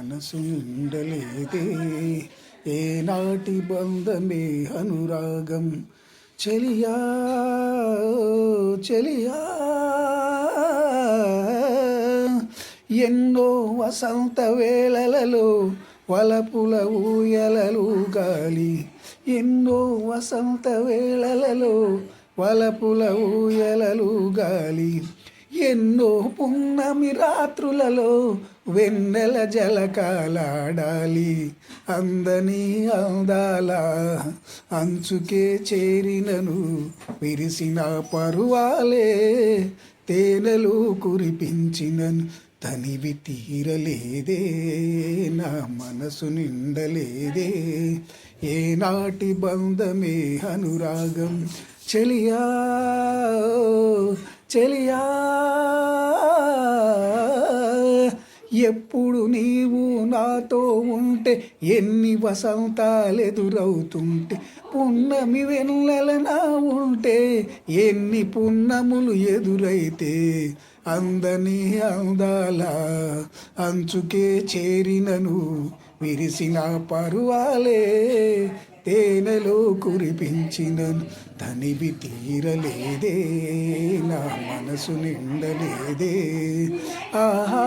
మనసు నిండలేదే ఏనాటి బంధమే అనురాగం చెలియా చెలియా ఎన్నో వసంత వేళలలో వలపుల ఊయలలు గాలి ఎన్నో వసంత వేళలలో వలపుల ఊయలలు గాలి ఎన్నో పున్నమి రాత్రులలో వెన్నెల జలకాలాడాలి అందని అందాల అంచుకే చేరినను విరిసిన పరువాలే తేనెలు కురిపించినను తనివి తీరలేదే నా మనసు నిండలేదే ఏనాటి బంధమే అనురాగం చెలియా చెలియా ఎప్పుడు నీవు నాతో ఉంటే ఎన్ని వసంతాలు ఎదురవుతుంటే పున్నమి వెన్నెల నా ఉంటే ఎన్ని పున్నములు ఎదురైతే అందని అందాల అంచుకే చేరినను విరిసిన పరువాలే తేనెలో కురిపించినను తనివి తీరలేదే నా మనసు నిండలేదే ఆహా